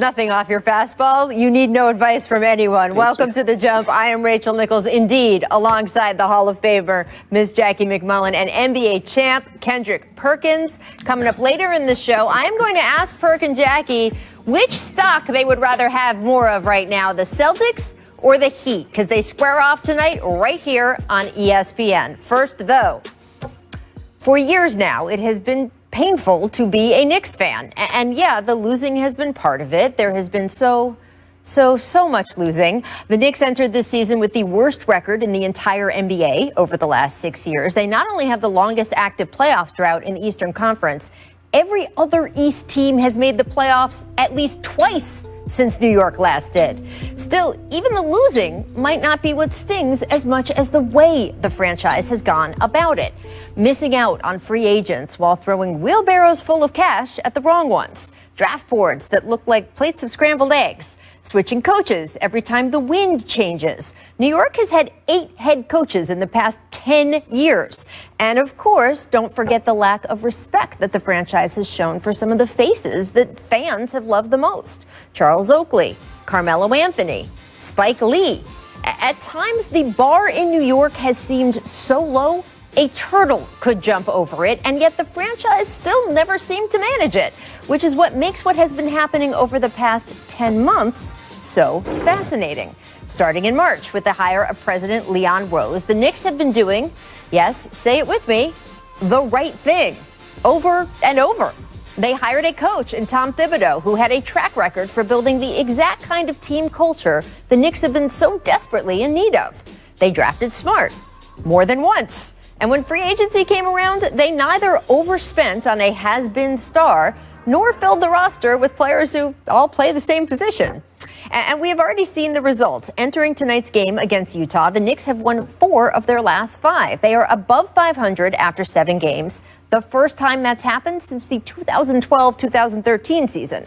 nothing off your fastball. You need no advice from anyone. Welcome to The Jump. I am Rachel Nichols, indeed, alongside the Hall of Famer, Miss Jackie McMullen, and NBA champ Kendrick Perkins. Coming up later in the show, I am going to ask Perk and Jackie which stock they would rather have more of right now, the Celtics or the Heat, because they square off tonight right here on ESPN. First, though, for years now, it has been painful to be a Knicks fan. And yeah, the losing has been part of it. There has been so much losing. The Knicks entered this season with the worst record in the entire NBA over the last 6 years. They not only have the longest active playoff drought in the Eastern Conference, every other East team has made the playoffs at least twice since New York last did. Still, even the losing might not be what stings as much as the way the franchise has gone about it. Missing out on free agents while throwing wheelbarrows full of cash at the wrong ones. Draft boards that look like plates of scrambled eggs. Switching coaches every time the wind changes. New York has had 8 head coaches in the past 10 years. And of course, don't forget the lack of respect that the franchise has shown for some of the faces that fans have loved the most. Charles Oakley, Carmelo Anthony, Spike Lee. At times, the bar in New York has seemed so low, a turtle could jump over it, and yet the franchise still never seemed to manage it, which is what makes what has been happening over the past 10 months so fascinating. Starting in March with the hire of President Leon Rose, the Knicks have been doing, yes, say it with me, the right thing over and over. They hired a coach in Tom Thibodeau who had a track record for building the exact kind of team culture the Knicks have been so desperately in need of. They drafted smart more than once. And when free agency came around, they neither overspent on a has-been star nor filled the roster with players who all play the same position. And we have already seen the results. Entering tonight's game against Utah, the Knicks have won 4 of their last 5. They are above 500 after 7 games, the first time that's happened since the 2012-2013 season.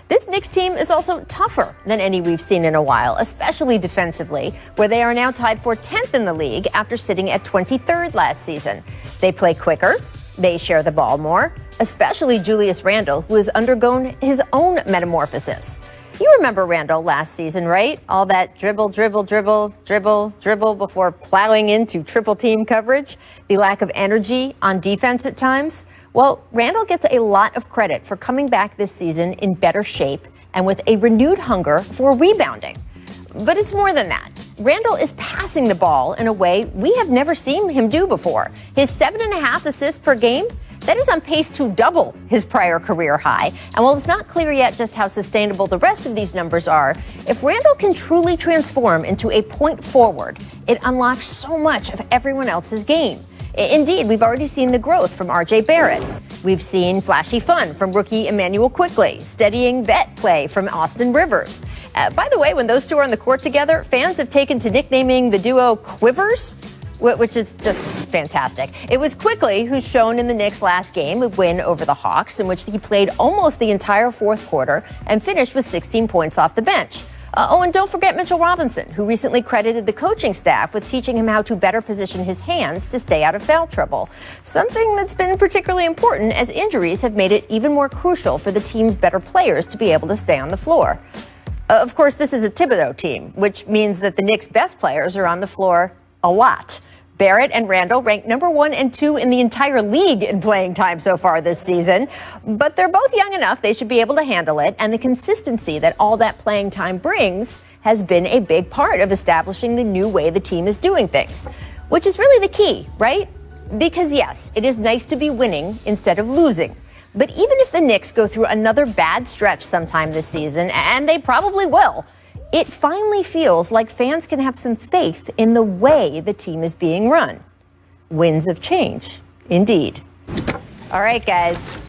This Knicks team is also tougher than any we've seen in a while, especially defensively, where they are now tied for 10th in the league after sitting at 23rd last season. They play quicker, they share the ball more, especially Julius Randle, who has undergone his own metamorphosis. You remember Randle last season, right? All that dribble before plowing into triple team coverage, the lack of energy on defense at times. Well, Randle gets a lot of credit for coming back this season in better shape and with a renewed hunger for rebounding. But it's more than that. Randle is passing the ball in a way we have never seen him do before. His 7.5 assists per game, that is on pace to double his prior career high. And while it's not clear yet just how sustainable the rest of these numbers are, if Randle can truly transform into a point forward, it unlocks so much of everyone else's game. Indeed, we've already seen the growth from R.J. Barrett. We've seen flashy fun from rookie Emmanuel Quickley, steadying vet play from Austin Rivers. By the way, when those two are on the court together, fans have taken to nicknaming the duo Quivers, which is just fantastic. It was Quickley who's shown in the Knicks' last game, a win over the Hawks, in which he played almost the entire fourth quarter and finished with 16 points off the bench. And don't forget Mitchell Robinson, who recently credited the coaching staff with teaching him how to better position his hands to stay out of foul trouble. Something that's been particularly important as injuries have made it even more crucial for the team's better players to be able to stay on the floor. Of course, this is a Thibodeau team, which means that the Knicks' best players are on the floor a lot. Barrett and Randle ranked number 1 and 2 in the entire league in playing time so far this season. But they're both young enough they should be able to handle it, and the consistency that all that playing time brings has been a big part of establishing the new way the team is doing things, which is really the key, right? Because yes, it is nice to be winning instead of losing. But even if the Knicks go through another bad stretch sometime this season, and they probably will, it finally feels like fans can have some faith in the way the team is being run. Winds of change, indeed. All right, guys.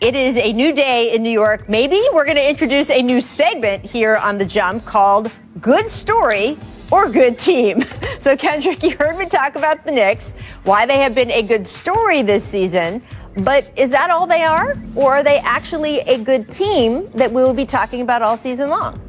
It is a new day in New York. Maybe we're going to introduce a new segment here on The Jump called Good Story or Good Team. So, Kendrick, you heard me talk about the Knicks, why they have been a good story this season. But is that all they are? Or are they actually a good team that we will be talking about all season long?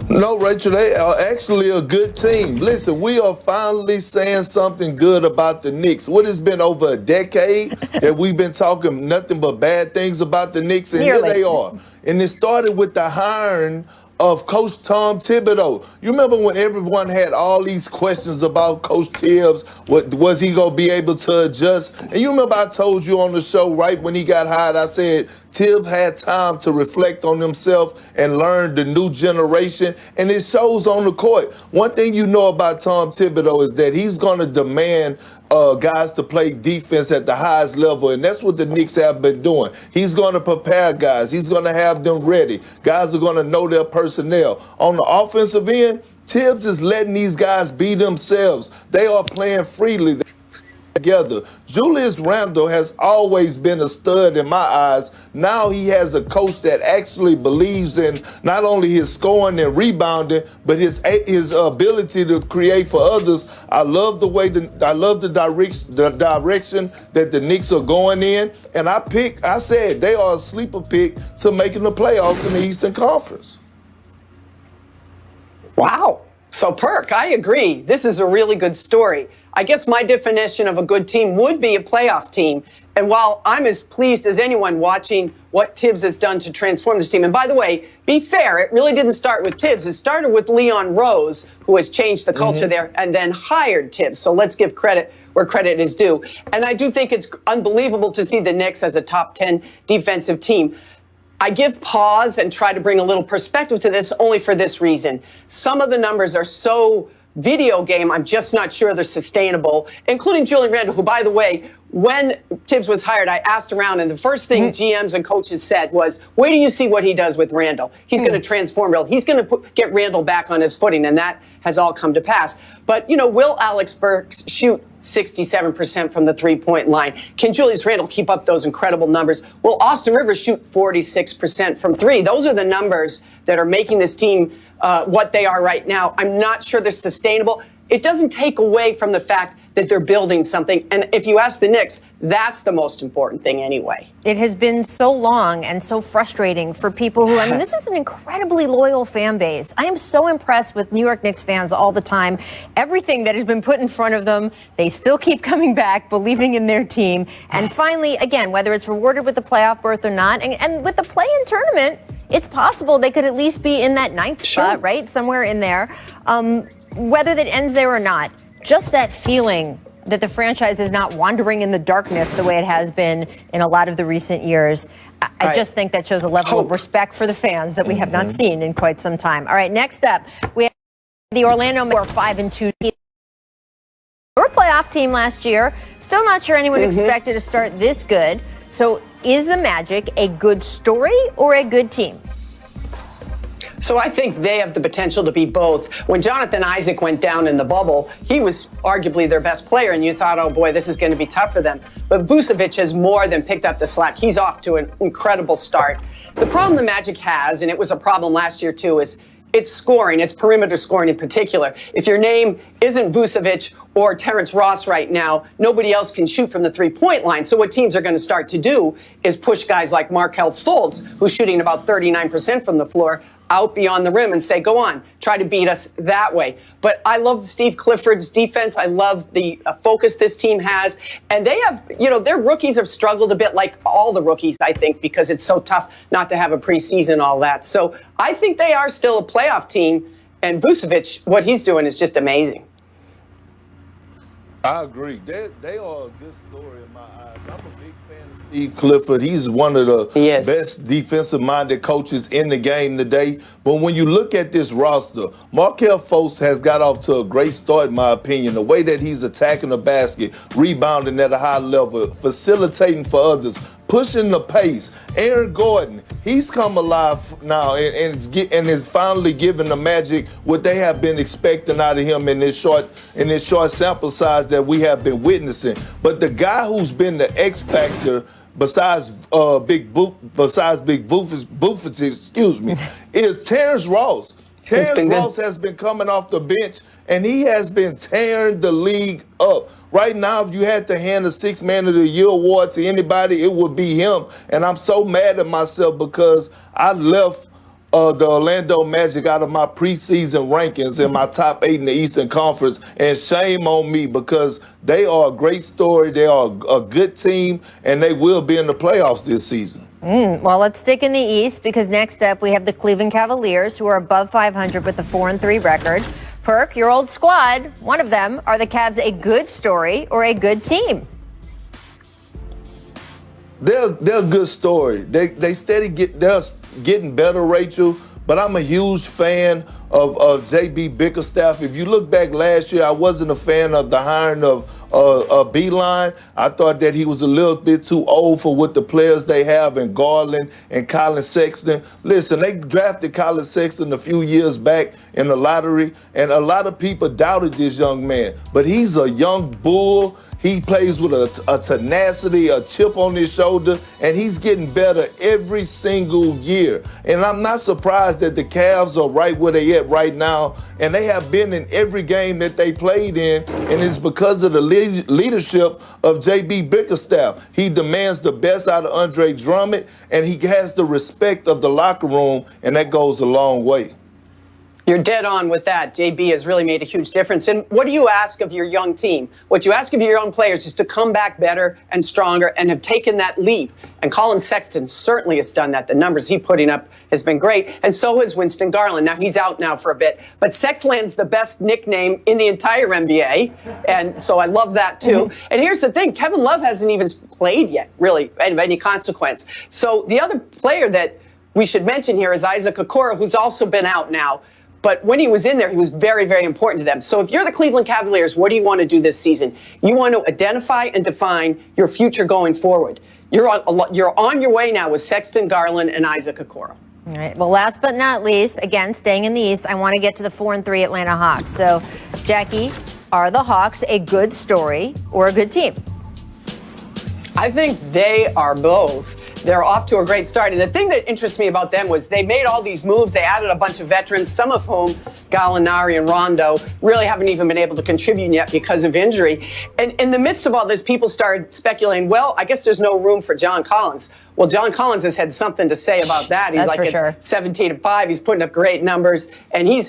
No, Rachel, they are actually a good team. Listen, we are finally saying something good about the Knicks. What has been over a decade that we've been talking nothing but bad things about the Knicks, and Nearly. here they are. And it started with the hiring of Coach Tom Thibodeau. You remember when everyone had all these questions about Coach Tibbs? What was he gonna be able to adjust? And you remember I told you on the show right when he got hired, I said Tibbs had time to reflect on himself and learn the new generation, and it shows on the court. One thing you know about Tom Thibodeau is that he's gonna demand guys to play defense at the highest level, and that's what the Knicks have been doing. He's going to prepare guys. He's going to have them ready. Guys are going to know their personnel. On the offensive end, Tibbs is letting these guys be themselves. They are playing freely together. Julius Randle has always been a stud in my eyes. Now he has a coach that actually believes in not only his scoring and rebounding, but his ability to create for others. I love the way the direction that the Knicks are going in, and I said they are a sleeper pick to making the playoffs in the Eastern Conference. Wow. So, Perk, I agree. This is a really good story. I guess my definition of a good team would be a playoff team. And while I'm as pleased as anyone watching what Tibbs has done to transform this team, and by the way, be fair, it really didn't start with Tibbs. It started with Leon Rose, who has changed the culture there, and then hired Tibbs. So let's give credit where credit is due. And I do think it's unbelievable to see the Knicks as a top 10 defensive team. I give pause and try to bring a little perspective to this only for this reason. Some of the numbers are so video game, I'm just not sure they're sustainable, including Julian Randle, who, by the way, when Tibbs was hired, I asked around, and the first thing GMs and coaches said was, wait till you see what he does with Randle. He's going to transform Randle. He's going to get Randle back on his footing, and that has all come to pass. But, you know, will Alex Burks shoot 67% from the three-point line? Can Julius Randle keep up those incredible numbers? Will Austin Rivers shoot 46% from three? Those are the numbers that are making this team what they are right now. I'm not sure they're sustainable. It doesn't take away from the fact that they're building something. And if you ask the Knicks, that's the most important thing anyway. It has been so long and so frustrating for people who, I mean, this is an incredibly loyal fan base. I am so impressed with New York Knicks fans all the time. Everything that has been put in front of them, they still keep coming back, believing in their team. And finally, again, whether it's rewarded with the playoff berth or not, and with the play-in tournament, it's possible they could at least be in that ninth spot, right? Somewhere in there. Whether that ends there or not, just that feeling that the franchise is not wandering in the darkness the way it has been in a lot of the recent years. I just think that shows a level of respect for the fans that we have not seen in quite some time. All right, next up, we have the Orlando Magic 5-2 team. Your playoff team last year. Still not sure anyone expected to start this good. So is the Magic a good story or a good team? So I think they have the potential to be both. When Jonathan Isaac went down in the bubble, he was arguably their best player, and you thought, oh boy, this is going to be tough for them. But Vucevic has more than picked up the slack. He's off to an incredible start. The problem the Magic has, and it was a problem last year too, is it's scoring. It's perimeter scoring in particular. If your name isn't Vucevic or Terrence Ross right now, nobody else can shoot from the three-point line. So what teams are going to start to do is push guys like Markelle Fultz, who's shooting about 39% from the floor, out beyond the rim and say, go on, try to beat us that way. But I love Steve Clifford's defense. I love the focus this team has. And they have, you know, their rookies have struggled a bit, like all the rookies, I think, because it's so tough not to have a preseason, all that. So I think they are still a playoff team. And Vucevic, what he's doing is just amazing. I agree. They are a good story in my eyes. I'm a big fan of Steve Clifford. He's one of the best defensive-minded coaches in the game today. But when you look at this roster, Markelle Fultz has got off to a great start, in my opinion. The way that he's attacking the basket, rebounding at a high level, facilitating for others, pushing the pace. Aaron Gordon, he's come alive now and is finally giving the Magic what they have been expecting out of him in this short sample size that we have been witnessing. But the guy who's been the X factor besides Big Vucevic, excuse me, is Terrence Ross. Terrence Ross has been coming off the bench, and he has been tearing the league up. Right now, if you had to hand the Sixth Man of the Year award to anybody, it would be him. And I'm so mad at myself because I left the Orlando Magic out of my preseason rankings in my top 8 in the Eastern Conference, and shame on me because they are a great story. They are a good team, and they will be in the playoffs this season. Well, let's stick in the East because next up we have the Cleveland Cavaliers, who are above 500 with a 4-3 record. Perk, your old squad, one of them. Are the Cavs a good story or a good team? They're a good story. They're getting better, Rachel. But I'm a huge fan of JB Bickerstaff. If you look back last year, I wasn't a fan of the hiring of Beeline. I thought that he was a little bit too old for what the players they have in Garland and Colin Sexton. Listen, they drafted Colin Sexton a few years back in the lottery, and a lot of people doubted this young man. But he's a young bull. He plays with a tenacity, a chip on his shoulder, and he's getting better every single year. And I'm not surprised that the Cavs are right where they at right now, and they have been in every game that they played in, and it's because of the leadership of JB Bickerstaff. He demands the best out of Andre Drummond, and he has the respect of the locker room, and that goes a long way. You're dead on with that. JB has really made a huge difference. And what do you ask of your young team? What you ask of your young players is to come back better and stronger and have taken that leap. And Colin Sexton certainly has done that. The numbers he's putting up has been great. And so has Winston Garland. Now, he's out now for a bit. But Sexland's the best nickname in the entire NBA. And so I love that, too. And here's the thing. Kevin Love hasn't even played yet, really, of any consequence. So the other player that we should mention here is Isaac Okoro, who's also been out now. But when he was in there, he was very, very important to them. So if you're the Cleveland Cavaliers, what do you want to do this season? You want to identify and define your future going forward. You're on your way now with Sexton, Garland, and Isaac Okoro. All right. Well, last but not least, again, staying in the East, I want to get to the 4-3 Atlanta Hawks. So, Jackie, are the Hawks a good story or a good team? I think they are both. They're off to a great start. And the thing that interests me about them was they made all these moves. They added a bunch of veterans, some of whom, Gallinari and Rondo, really haven't even been able to contribute yet because of injury. And in the midst of all this, people started speculating, well, I guess there's no room for John Collins. Well, John Collins has had something to say about that. He's like at 17-5. He's putting up great numbers. And he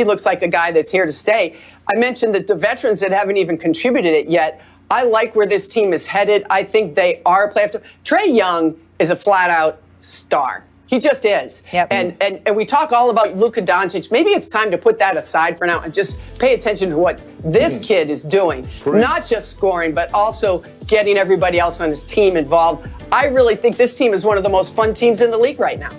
looks like a guy that's here to stay. I mentioned that the veterans that haven't even contributed it yet, I like where this team is headed. I think they are a playoff team. Trae Young is a flat-out star. He just is. Yep. And we talk all about Luka Doncic. Maybe it's time to put that aside for now and just pay attention to what this kid is doing. Not just scoring, but also getting everybody else on his team involved. I really think this team is one of the most fun teams in the league right now.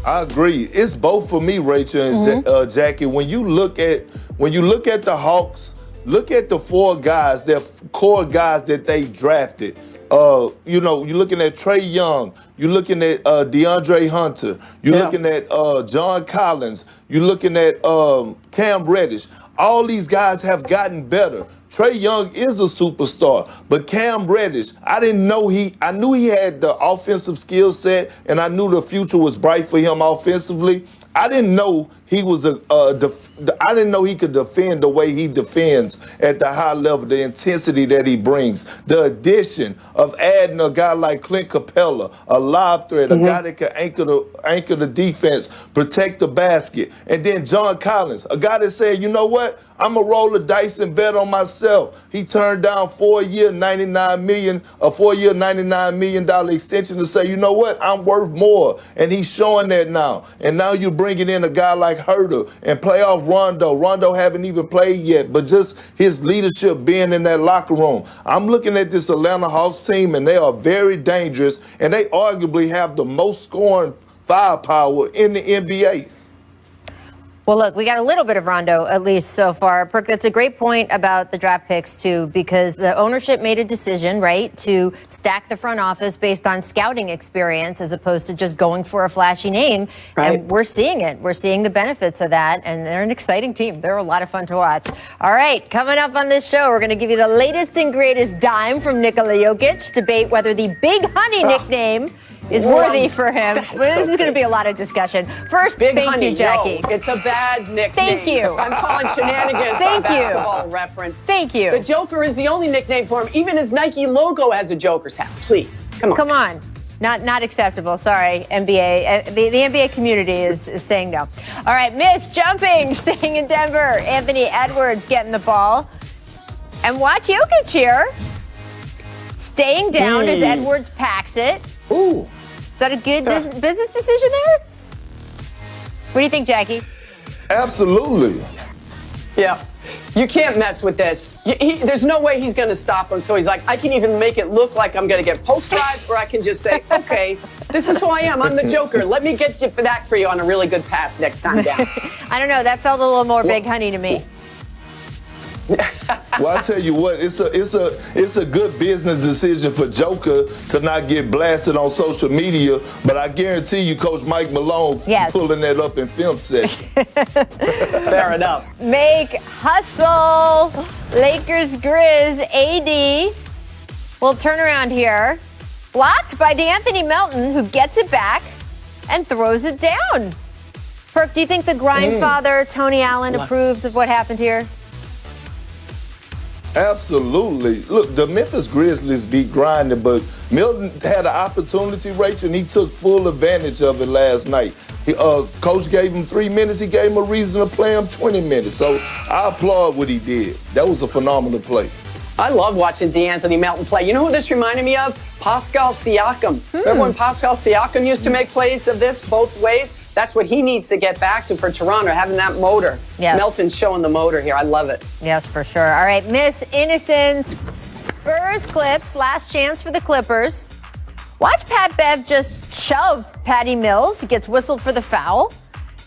I agree. It's both for me, Rachel and Jackie. When you look at the Hawks, look at the 4 guys, their core guys that they drafted. You're looking at Trae Young. You're looking at DeAndre Hunter. You're looking at John Collins. You're looking at Cam Reddish. All these guys have gotten better. Trae Young is a superstar, but Cam Reddish, I knew he had the offensive skill set, and I knew the future was bright for him offensively. I didn't know he was I didn't know he could defend the way he defends at the high level, the intensity that he brings. The addition of adding a guy like Clint Capella, a lob threat, a guy that can anchor the defense, protect the basket. And then John Collins, a guy that said, you know what? I'm going to roll the dice and bet on myself. He turned down a four-year, $99 million extension to say, you know what? I'm worth more. And he's showing that now. And now you're bringing in a guy like Herter and playoff Rondo. Rondo haven't even played yet, but just his leadership being in that locker room. I'm looking at this Atlanta Hawks team, and they are very dangerous, and they arguably have the most scoring firepower in the NBA. Well, look, we got a little bit of Rondo, at least so far. Perk, that's a great point about the draft picks, too, because the ownership made a decision, right, to stack the front office based on scouting experience as opposed to just going for a flashy name. Right. And we're seeing it. We're seeing the benefits of that, and they're an exciting team. They're a lot of fun to watch. All right, coming up on this show, we're going to give you the latest and greatest dime from Nikola Jokic, debate whether the Big Honey nickname is worthy for him. This is going to be a lot of discussion. First, Big thank Honey, you, Jackie. No, it's a bad nickname. Thank you. I'm calling shenanigans on Basketball Reference. Thank you. The Joker is the only nickname for him. Even his Nike logo has a Joker's hat. Please, come on. Come on. Not acceptable. Sorry, NBA. The NBA community is saying no. All right, Miss Jumping, staying in Denver. Anthony Edwards getting the ball. And watch Jokic here. Staying down as Edwards packs it. Ooh. Is that a good business decision there? What do you think, Jackie? Absolutely. Yeah. You can't mess with this. There's no way he's going to stop him. So he's like, I can either make it look like I'm going to get posterized, or I can just say, okay, this is who I am. I'm the Joker. Let me get that for you on a really good pass next time down. I don't know. That felt a little more big honey to me. Well, I tell you what, it's a good business decision for Joker to not get blasted on social media, but I guarantee you, Coach Mike Malone pulling that up in film session. Fair enough. Make hustle. Lakers Grizz AD will turn around here. Blocked by DeAnthony Melton, who gets it back and throws it down. Perk, do you think the grind father, Tony Allen, approves of what happened here? Absolutely. Look, the Memphis Grizzlies beat grinding, but Milton had an opportunity, Rachel, and he took full advantage of it last night. Coach gave him 3 minutes. He gave him a reason to play him 20 minutes. So I applaud what he did. That was a phenomenal play. I love watching DeAnthony Melton play. You know who this reminded me of? Pascal Siakam. Remember when Pascal Siakam used to make plays of this both ways? That's what he needs to get back to for Toronto, having that motor. Yes. Melton's showing the motor here. I love it. Yes, for sure. All right, Miss Innocence. Spurs Clips, last chance for the Clippers. Watch Pat Bev just shove Patty Mills. He gets whistled for the foul.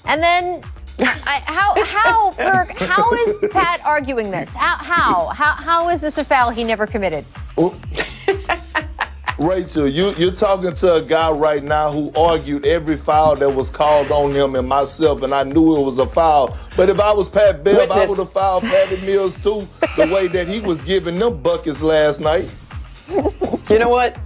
And then Perk, how is Pat arguing this? How is this a foul he never committed? Rachel, you're talking to a guy right now who argued every foul that was called on him and myself, and I knew it was a foul. But if I was Pat Bev, I would have fouled Patty Mills too, the way that he was giving them buckets last night. You know what?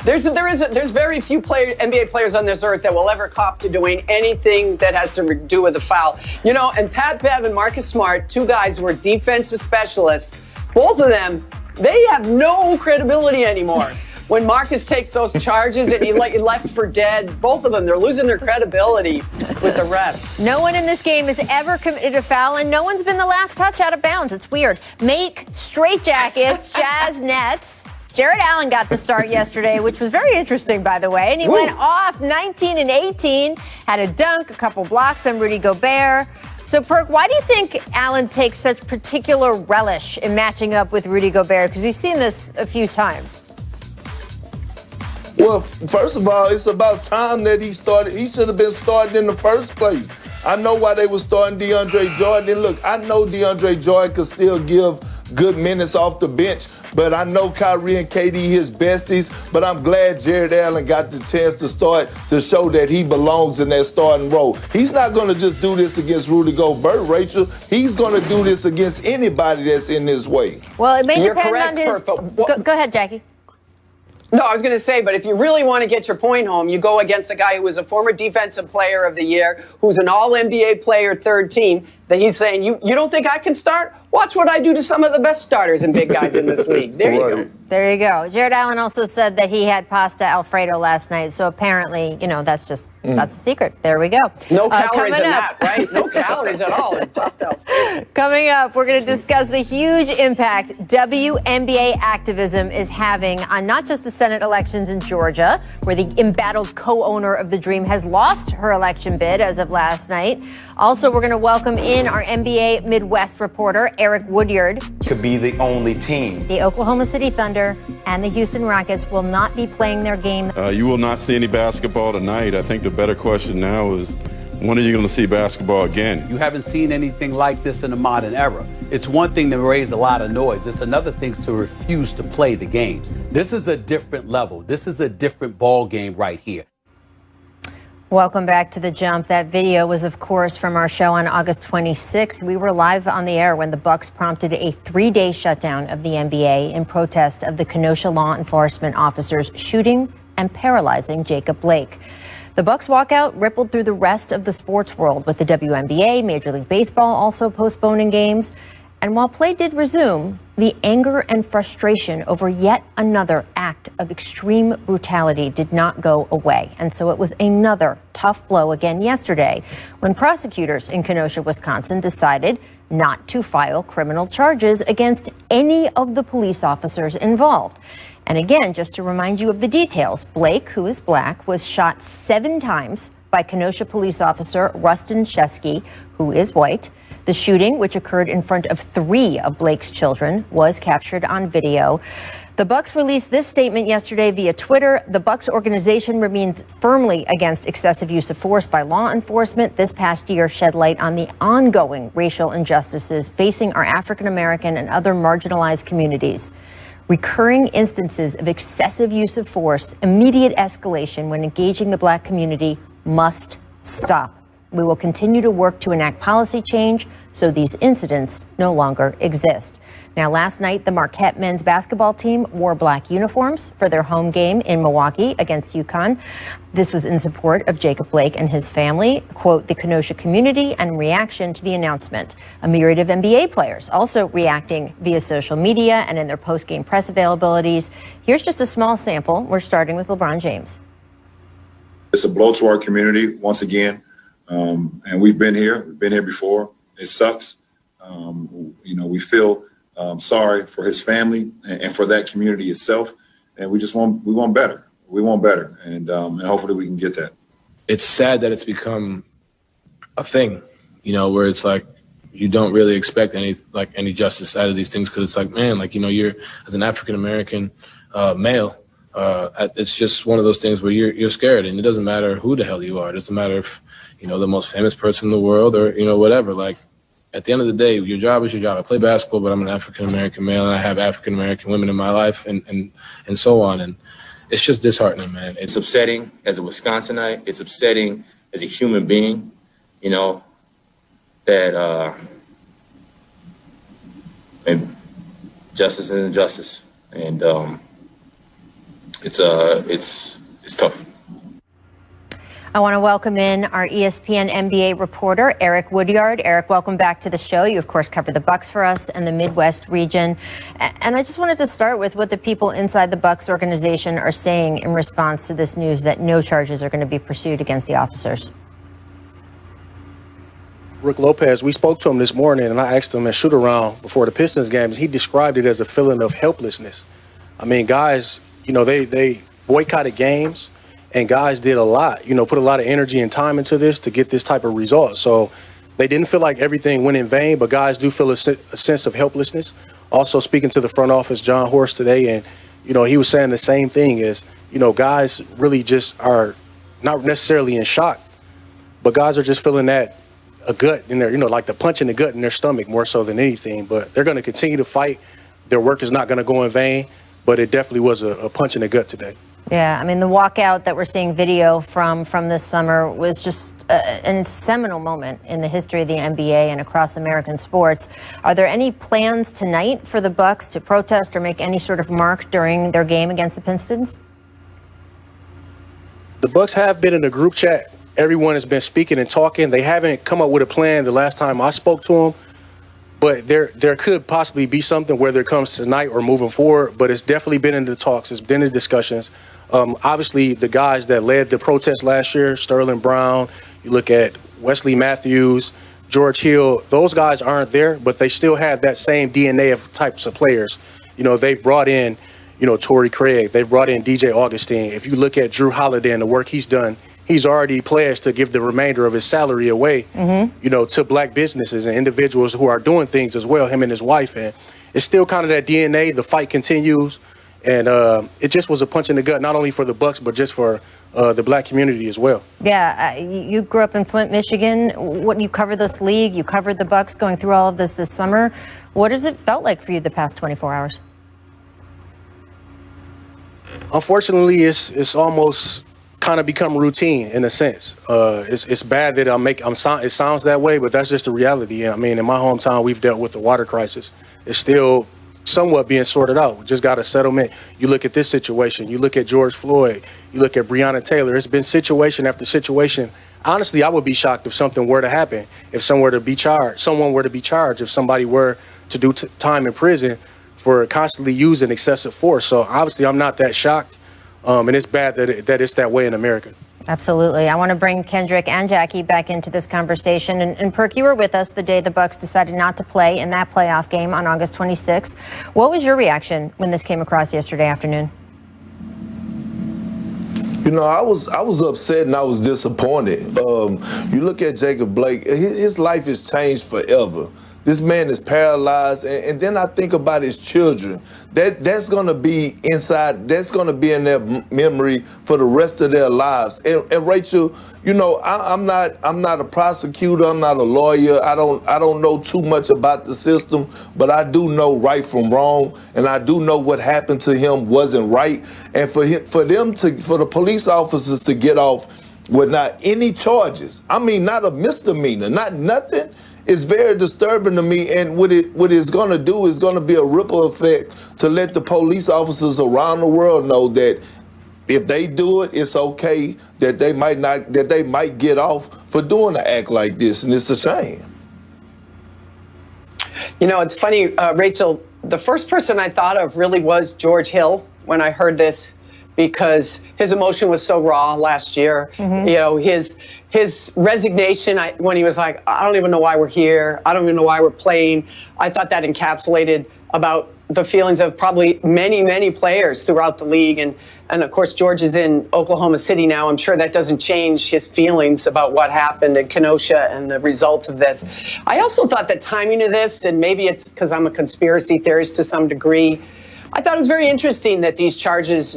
There's very few NBA players on this earth that will ever cop to doing anything that has to do with a foul. You know, and Pat Bev and Marcus Smart, two guys who are defensive specialists, both of them, they have no credibility anymore. When Marcus takes those charges and he left for dead, both of them, they're losing their credibility with the refs. No one in this game has ever committed a foul, and no one's been the last touch out of bounds. It's weird. Make straitjackets, Jazz Nets. Jared Allen got the start yesterday, which was very interesting, by the way. And he went off 19 and 18, had a dunk, a couple blocks on Rudy Gobert. So, Perk, why do you think Allen takes such particular relish in matching up with Rudy Gobert? Because we've seen this a few times. Well, first of all, it's about time that he started. He should have been starting in the first place. I know why they were starting DeAndre Jordan. Look, I know DeAndre Jordan could still give good minutes off the bench, but I know Kyrie and KD his besties, but I'm glad Jared Allen got the chance to start to show that he belongs in that starting role. He's not going to just do this against Rudy Gobert, Rachel. He's going to do this against anybody that's in his way. Well, it may You're depend correct, on his... Perk, Go ahead, Jackie. No, I was going to say, but if you really want to get your point home, you go against a guy who was a former defensive player of the year, who's an all-NBA player, third team, that he's saying, you don't think I can start? Watch what I do to some of the best starters and big guys in this league. There you go. There you go. Jared Allen also said that he had pasta Alfredo last night. So apparently, that's just, that's a secret. There we go. No calories in that, right? No calories at all in pasta Alfredo. Coming up, we're going to discuss the huge impact WNBA activism is having on not just the Senate elections in Georgia, where the embattled co-owner of the Dream has lost her election bid as of last night. Also, we're going to welcome in our NBA Midwest reporter, Eric Woodyard. To be the only team. The Oklahoma City Thunder and the Houston Rockets will not be playing their game. You will not see any basketball tonight. I think the better question now is, when are you going to see basketball again? You haven't seen anything like this in the modern era. It's one thing to raise a lot of noise. It's another thing to refuse to play the games. This is a different level. This is a different ball game right here. Welcome back to The Jump. That video was, of course, from our show on August 26th. We were live on the air when the Bucks prompted a 3-day shutdown of the NBA in protest of the Kenosha law enforcement officers shooting and paralyzing Jacob Blake. The Bucks walkout rippled through the rest of the sports world, with the WNBA, Major League Baseball also postponing games. And while play did resume, The anger and frustration over yet another act of extreme brutality did not go away. And so it was another tough blow again yesterday when prosecutors in Kenosha, Wisconsin decided not to file criminal charges against any of the police officers involved. And again, just to remind you of the details, Blake, who is black, was shot 7 times by Kenosha police officer Rustin Shesky, who is white. The shooting, which occurred in front of 3 of Blake's children, was captured on video. The Bucs released this statement yesterday via Twitter. The Bucs organization remains firmly against excessive use of force by law enforcement. This past year shed light on the ongoing racial injustices facing our African American and other marginalized communities. Recurring instances of excessive use of force, immediate escalation when engaging the black community must stop. We will continue to work to enact policy change so these incidents no longer exist. Now, last night, the Marquette men's basketball team wore black uniforms for their home game in Milwaukee against UConn. This was in support of Jacob Blake and his family, quote, the Kenosha community, and reaction to the announcement. A myriad of NBA players also reacting via social media and in their post-game press availabilities. Here's just a small sample. We're starting with LeBron James. It's a blow to our community once again. And we've been here before. It sucks. We feel sorry for his family and for that community itself. And we want better. We want better. And hopefully we can get that. It's sad that it's become a thing, where it's like you don't really expect any justice out of these things. Cause it's like, man, you're as an African-American male, it's just one of those things where you're scared, and it doesn't matter who the hell you are. It doesn't matter if, the most famous person in the world or, whatever. Like, at the end of the day, your job is your job. I play basketball, but I'm an African-American male, and I have African-American women in my life and so on. And it's just disheartening, man. It's upsetting as a Wisconsinite. It's upsetting as a human being, that and justice is injustice. And it's tough. I want to welcome in our ESPN NBA reporter, Eric Woodyard. Eric, welcome back to the show. You, of course, cover the Bucs for us and the Midwest region. And I just wanted to start with what the people inside the Bucs organization are saying in response to this news that no charges are going to be pursued against the officers. Rick Lopez, we spoke to him this morning, and I asked him at shoot-around before the Pistons games. He described it as a feeling of helplessness. I mean, guys, they boycotted games. And guys did a lot, put a lot of energy and time into this to get this type of result. So they didn't feel like everything went in vain, but guys do feel a sense of helplessness. Also speaking to the front office, John Horst today, and, he was saying the same thing is, guys really just are not necessarily in shock, but guys are just feeling that a gut in their, like the punch in the gut in their stomach more so than anything. But they're going to continue to fight. Their work is not going to go in vain, but it definitely was a punch in the gut today. Yeah, I mean, the walkout that we're seeing video from this summer was just a seminal moment in the history of the NBA and across American sports. Are there any plans tonight for the Bucs to protest or make any sort of mark during their game against the Pistons? The Bucs have been in a group chat. Everyone has been speaking and talking. They haven't come up with a plan the last time I spoke to them. But there could possibly be something, whether it comes tonight or moving forward. But it's definitely been in the talks. It's been in the discussions. Obviously, the guys that led the protest last year, Sterling Brown, you look at Wesley Matthews, George Hill, those guys aren't there, but they still have that same DNA of types of players. They've brought in, Torrey Craig. They've brought in DJ Augustine. If you look at Drew Holiday and the work he's done, he's already pledged to give the remainder of his salary away, to black businesses and individuals who are doing things as well, him and his wife. And it's still kind of that DNA. The fight continues. And it just was a punch in the gut, not only for the Bucs, but just for the black community as well. Yeah, you grew up in Flint, Michigan. You covered this league. You covered the Bucs going through all of this summer. What has it felt like for you the past 24 hours? Unfortunately, it's almost kind of become routine in a sense. It's bad that it sounds that way, but that's just the reality. I mean, in my hometown, we've dealt with the water crisis. It's still somewhat being sorted out. We just got a settlement. You look at this situation. You look at George Floyd. You look at Breonna Taylor. It's been situation after situation. Honestly, I would be shocked if something were to happen, if someone were to be charged, if somebody were to do time in prison for constantly using excessive force. So obviously I'm not that shocked. And it's bad that it's that way in America. Absolutely. I want to bring Kendrick and Jackie back into this conversation. And Perk, you were with us the day the Bucks decided not to play in that playoff game on August 26th. What was your reaction when this came across yesterday afternoon? You know, I was upset and I was disappointed. You look at Jacob Blake, his life has changed forever. This man is paralyzed, and then I think about his children. That's gonna be inside. That's gonna be in their memory for the rest of their lives. And Rachel, you know, I'm not a prosecutor. I'm not a lawyer. I don't know too much about the system, but I do know right from wrong, and I do know what happened to him wasn't right. And for the police officers to get off with not any charges. I mean, not a misdemeanor, not nothing. It's very disturbing to me, and what it's going to do is going to be a ripple effect to let the police officers around the world know that if they do it, it's okay, that they might get off for doing an act like this, and it's a shame. You know, it's funny, Rachel, the first person I thought of really was George Hill when I heard this, because his emotion was so raw last year. Mm-hmm. You know, his resignation when he was like, I don't even know why we're here. I don't even know why we're playing. I thought that encapsulated about the feelings of probably many, many players throughout the league. And of course, George is in Oklahoma City now. I'm sure that doesn't change his feelings about what happened in Kenosha and the results of this. I also thought the timing of this, and maybe it's because I'm a conspiracy theorist to some degree, I thought it was very interesting that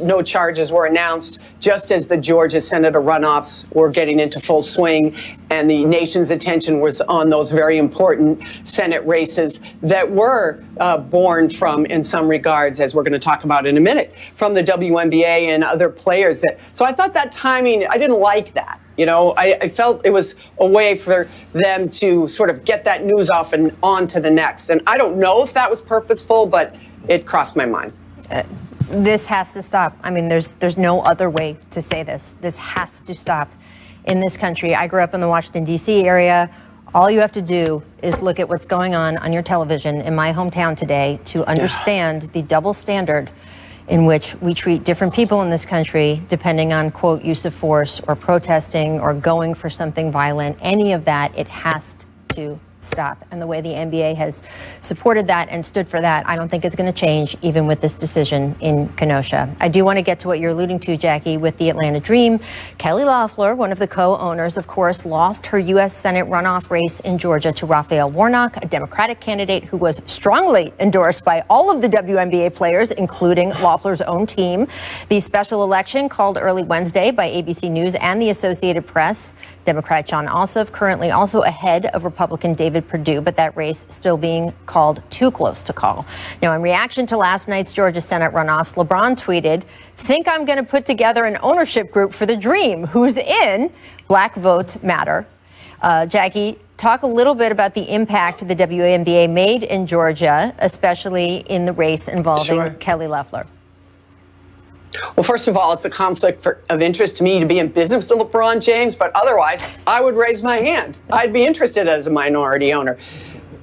no charges were announced just as the Georgia Senator runoffs were getting into full swing, and the nation's attention was on those very important Senate races that were born from, in some regards, as we're going to talk about in a minute, from the WNBA and other players. So I thought that timing, I didn't like that. You know, I felt it was a way for them to sort of get that news off and on to the next. And I don't know if that was purposeful, but it crossed my mind. This has to stop. I mean, there's no other way to say this. This has to stop in this country. I grew up in the Washington, D.C. area. All you have to do is look at what's going on your television in my hometown today to understand the double standard in which we treat different people in this country depending on, quote, use of force or protesting or going for something violent. Any of that, it has to stop. And the way the NBA has supported that and stood for that, I don't think it's going to change even with this decision in Kenosha. I do want to get to what you're alluding to, Jackie, with the Atlanta Dream. Kelly Loeffler, one of the co-owners, of course, lost her U.S. Senate runoff race in Georgia to Raphael Warnock, a Democratic candidate who was strongly endorsed by all of the WNBA players, including Loeffler's own team. The special election, called early Wednesday by ABC News and the Associated Press, Democrat John Ossoff currently also ahead of Republican David Perdue, but that race still being called too close to call. Now, in reaction to last night's Georgia Senate runoffs, LeBron tweeted, "Think I'm going to put together an ownership group for the Dream. Who's in? Black votes matter." Jackie, talk a little bit about the impact the WNBA made in Georgia, especially in the race involving Kelly Loeffler. Well, first of all, it's a conflict of interest to me to be in business with LeBron James, but otherwise, I would raise my hand. I'd be interested as a minority owner.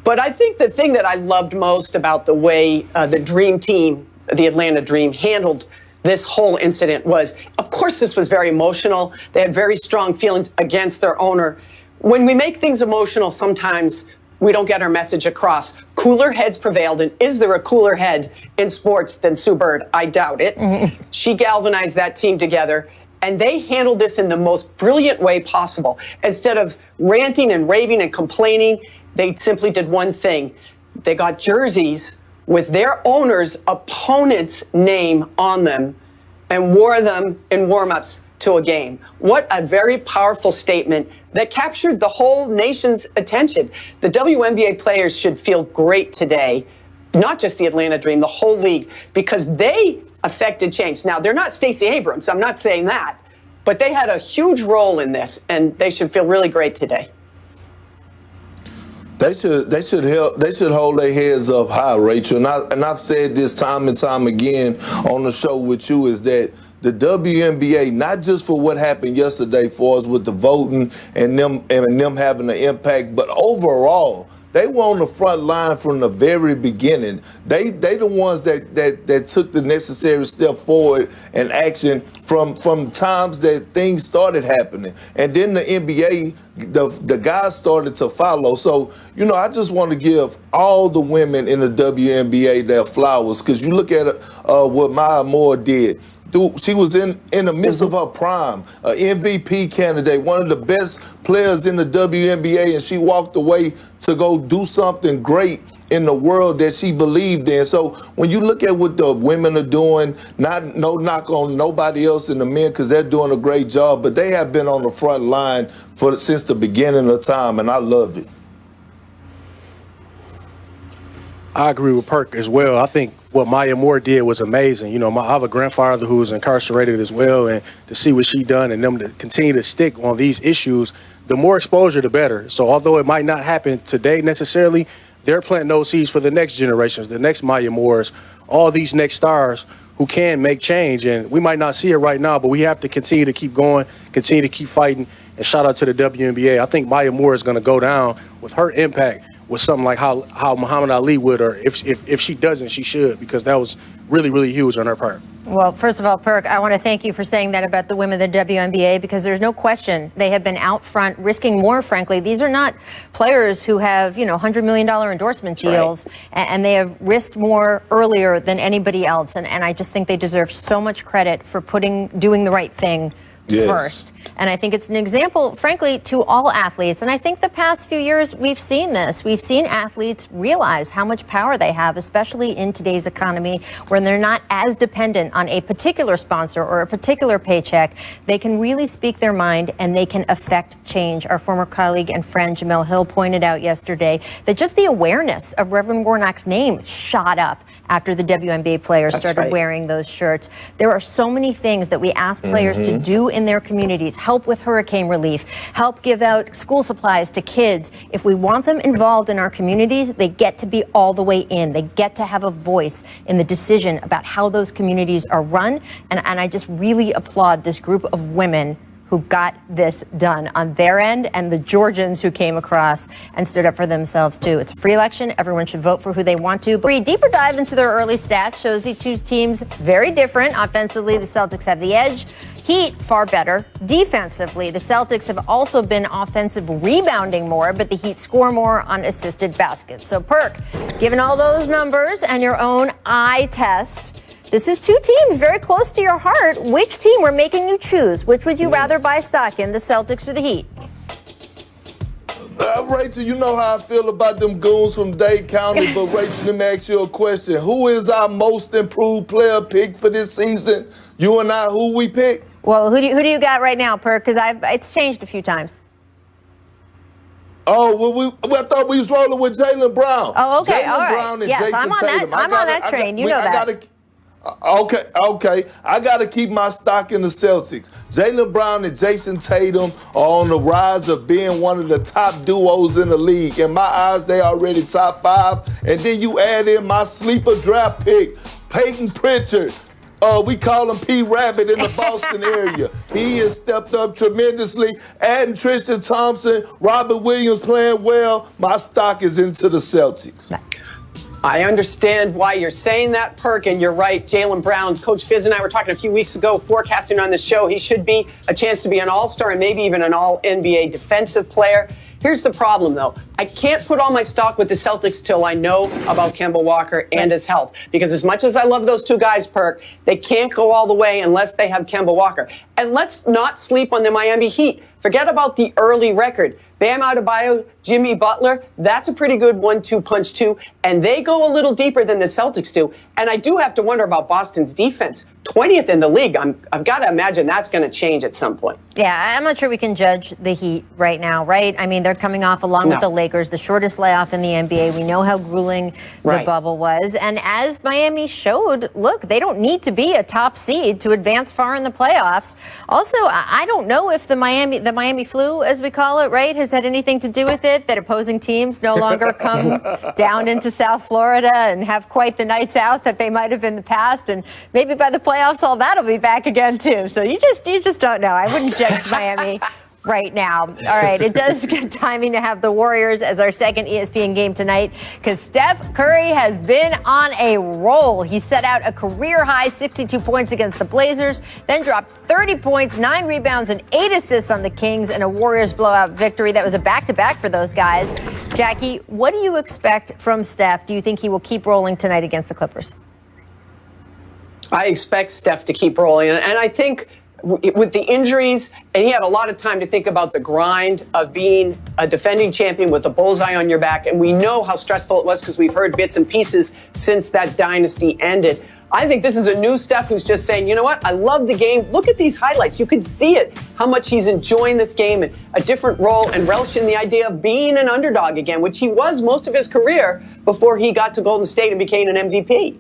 But I think the thing that I loved most about the way the Dream Team, the Atlanta Dream, handled this whole incident was, of course, this was very emotional. They had very strong feelings against their owner. When we make things emotional, sometimes we don't get our message across. Cooler heads prevailed, and is there a cooler head in sports than Sue Bird? I doubt it. Mm-hmm. She galvanized that team together, and they handled this in the most brilliant way possible. Instead of ranting and raving and complaining, they simply did one thing. They got jerseys with their owner's opponent's name on them and wore them in warm-ups to a game. What a very powerful statement that captured the whole nation's attention. The WNBA players should feel great today, not just the Atlanta Dream, the whole league, because they affected change. Now, they're not Stacey Abrams, I'm not saying that, but they had a huge role in this, and they should feel really great today. They should hold their heads up high, Rachel. And I've said this time and time again on the show with you, is that the WNBA, not just for what happened yesterday for us with the voting and them having an impact, but overall, They were on the front line from the very beginning. They the ones that took the necessary step forward and action from times that things started happening. And then the NBA, the guys started to follow. So, I just want to give all the women in the WNBA their flowers, because you look at what Maya Moore did. She was in the midst of her prime, an MVP candidate, one of the best players in the WNBA, and she walked away to go do something great in the world that she believed in. So when you look at what the women are doing, no knock on nobody else in the men, because they're doing a great job, but they have been on the front line since the beginning of time, and I love it. I agree with Perk as well. I think what Maya Moore did was amazing. I have a grandfather who's incarcerated as well, and to see what she done and them to continue to stick on these issues, the more exposure, the better. So although it might not happen today necessarily, they're planting those seeds for the next generations, the next Maya Moores, all these next stars who can make change. And we might not see it right now, but we have to continue to keep going, continue to keep fighting. And shout out to the WNBA. I think Maya Moore is going to go down with her impact with something like how Muhammad Ali would, or if she doesn't, she should, because that was really, really huge on her part. Well, first of all, Perk, I want to thank you for saying that about the women of the WNBA, because there's no question they have been out front risking more, frankly. These are not players who have, $100 million endorsement deals, and they have risked more earlier than anybody else. And I just think they deserve so much credit for doing the right thing first. And I think it's an example, frankly, to all athletes. And I think the past few years we've seen this. We've seen athletes realize how much power they have, especially in today's economy, when they're not as dependent on a particular sponsor or a particular paycheck. They can really speak their mind and they can affect change. Our former colleague and friend Jamel Hill pointed out yesterday that just the awareness of Reverend Warnock's name shot up after the WNBA players started wearing those shirts. There are so many things that we ask players to do in their communities, help with hurricane relief, help give out school supplies to kids. If we want them involved in our communities, they get to be all the way in. They get to have a voice in the decision about how those communities are run. And I just really applaud this group of women who got this done on their end, and the Georgians who came across and stood up for themselves too. It's a free election. Everyone should vote for who they want to. But a deeper dive into their early stats shows the two teams very different. Offensively, the Celtics have the edge. Heat, far better. Defensively, the Celtics have also been offensive rebounding more, but the Heat score more on assisted baskets. So, Perk, given all those numbers and your own eye test, this is two teams very close to your heart. Which team we're making you choose? Which would you rather buy stock in, the Celtics or the Heat? Rachel, you know how I feel about them goons from Dade County, but Rachel, let me ask you a question. Who is our most improved player pick for this season? You and I, who we pick? Well, who do you got right now, Perk? Because it's changed a few times. Oh, well, I thought we was rolling with Jaylen Brown. Oh, okay, Jaylen all right. Brown and yes, Jason I'm on Tatum. that. I'm on that train. You know that. Okay. I got to keep my stock in the Celtics. Jaylen Brown and Jason Tatum are on the rise of being one of the top duos in the league. In my eyes, they already top 5. And then you add in my sleeper draft pick, Peyton Pritchard. We call him P. Rabbit in the Boston area. He has stepped up tremendously. Adding Tristan Thompson, Robert Williams playing well. My stock is into the Celtics. I understand why you're saying that, Perk, and you're right. Jaylen Brown, Coach Fizz and I were talking a few weeks ago, forecasting on the show. He should be a chance to be an all-star and maybe even an all-NBA defensive player. Here's the problem, though. I can't put all my stock with the Celtics till I know about Kemba Walker and his health. Because as much as I love those two guys, Perk, they can't go all the way unless they have Kemba Walker. And let's not sleep on the Miami Heat. Forget about the early record. Bam Adebayo, Jimmy Butler, that's a pretty good 1-2 punch, too. And they go a little deeper than the Celtics do. And I do have to wonder about Boston's defense. 20th in the league. I've got to imagine that's going to change at some point. Yeah, I'm not sure we can judge the Heat right now, right? I mean, they're coming off, along with the Lakers, the shortest layoff in the NBA. We know how grueling the bubble was. And as Miami showed, look, they don't need to be a top seed to advance far in the playoffs. Also, I don't know if the Miami flu, as we call it, right, has had anything to do with it, that opposing teams no longer come down into South Florida and have quite the nights out that they might have in the past. And maybe by the playoffs, all that'll be back again, too. So you just don't know. I wouldn't judge Miami right now. All right, it does get timing to have the Warriors as our second ESPN game tonight because Steph Curry has been on a roll. He set out a career-high 62 points against the Blazers, then dropped 30 points, 9 rebounds, and 8 assists on the Kings in a Warriors blowout victory. That was a back-to-back for those guys. Jackie, what do you expect from Steph? Do you think he will keep rolling tonight against the Clippers? I expect Steph to keep rolling, and I think with the injuries, and he had a lot of time to think about the grind of being a defending champion with a bullseye on your back. And we know how stressful it was because we've heard bits and pieces since that dynasty ended. I think this is a new Steph who's just saying, you know what? I love the game. Look at these highlights. You can see it, how much he's enjoying this game and a different role and relishing the idea of being an underdog again, which he was most of his career before he got to Golden State and became an MVP.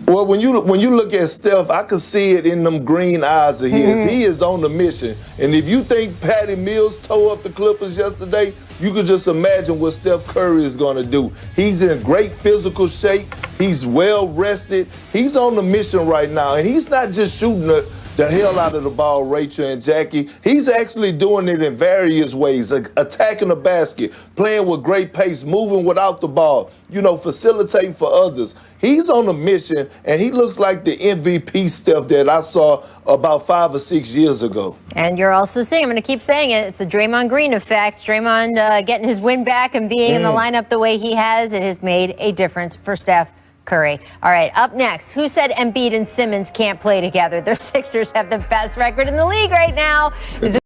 Well, when you look at Steph, I can see it in them green eyes of his. He is on the mission. And if you think Patty Mills tore up the Clippers yesterday, you could just imagine what Steph Curry is going to do. He's in great physical shape. He's well rested. He's on the mission right now. And he's not just shooting the hell out of the ball, Rachel and Jackie. He's actually doing it in various ways, attacking the basket, playing with great pace, moving without the ball, facilitating for others. He's on a mission, and he looks like the MVP Steph that I saw about 5 or 6 years ago. And you're also seeing, I'm going to keep saying it, it's the Draymond Green effect. Draymond getting his win back and being in the lineup the way he has, it has made a difference for Steph Curry. All right, up next, who said Embiid and Simmons can't play together? The Sixers have the best record in the league right now.